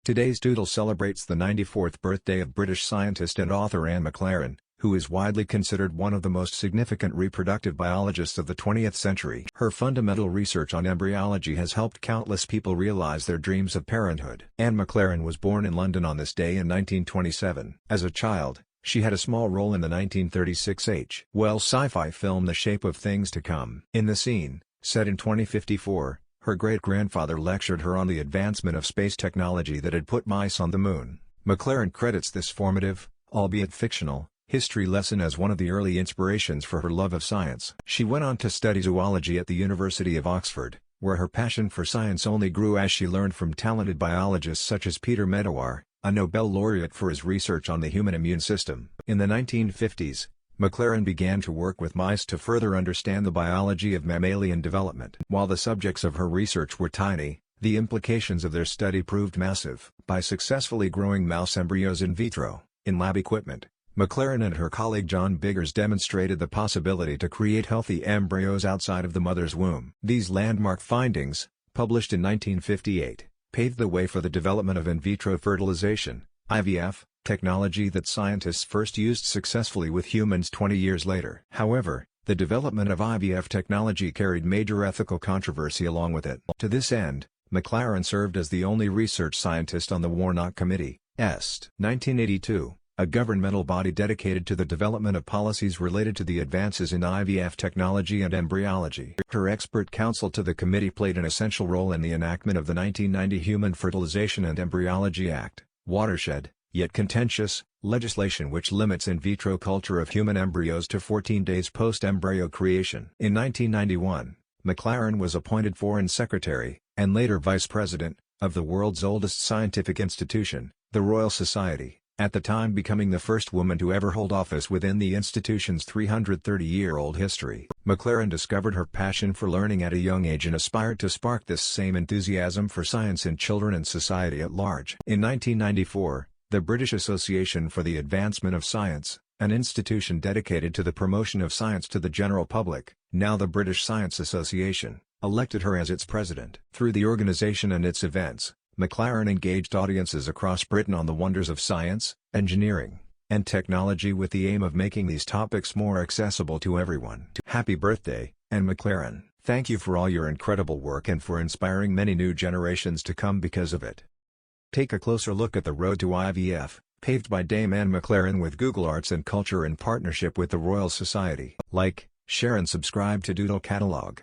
Today's Doodle celebrates the 94th birthday of British scientist and author Anne McLaren, who is widely considered one of the most significant reproductive biologists of the 20th century. Her fundamental research on embryology has helped countless people realize their dreams of parenthood. Anne McLaren was born in London on this day in 1927. As a child, she had a small role in the 1936 H.Wells sci-fi film The Shape of Things to Come. In the scene, set in 2054, her great-grandfather lectured her on the advancement of space technology that had put mice on the moon. McLaren credits this formative, albeit fictional, history lesson as one of the early inspirations for her love of science. She went on to study zoology at the University of Oxford, where her passion for science only grew as she learned from talented biologists such as Peter Medawar, a Nobel laureate for his research on the human immune system. In the 1950s, McLaren began to work with mice to further understand the biology of mammalian development. While the subjects of her research were tiny, the implications of their study proved massive. By successfully growing mouse embryos in vitro, in lab equipment, McLaren and her colleague John Biggers demonstrated the possibility to create healthy embryos outside of the mother's womb. These landmark findings, published in 1958, paved the way for the development of in vitro fertilization, IVF, technology that scientists first used successfully with humans 20 years later. However, the development of IVF technology carried major ethical controversy along with it. To this end, McLaren served as the only research scientist on the Warnock Committee, Est. 1982, a governmental body dedicated to the development of policies related to the advances in IVF technology and embryology. Her expert counsel to the committee played an essential role in the enactment of the 1990 Human Fertilization and Embryology Act, watershed, yet contentious, legislation which limits in vitro culture of human embryos to 14 days post-embryo creation. In 1991, McLaren was appointed Foreign Secretary, and later Vice President, of the world's oldest scientific institution, the Royal Society, at the time becoming the first woman to ever hold office within the institution's 330-year-old history. McLaren discovered her passion for learning at a young age and aspired to spark this same enthusiasm for science in children and society at large. In 1994, the British Association for the Advancement of Science, an institution dedicated to the promotion of science to the general public, now the British Science Association, elected her as its president. Through the organization and its events, McLaren engaged audiences across Britain on the wonders of science, engineering, and technology with the aim of making these topics more accessible to everyone. Happy birthday, Anne McLaren. Thank you for all your incredible work and for inspiring many new generations to come because of it. Take a closer look at the road to IVF, paved by Dame Anne McLaren with Google Arts and Culture in partnership with the Royal Society. Like, share and subscribe to Doodle Catalog.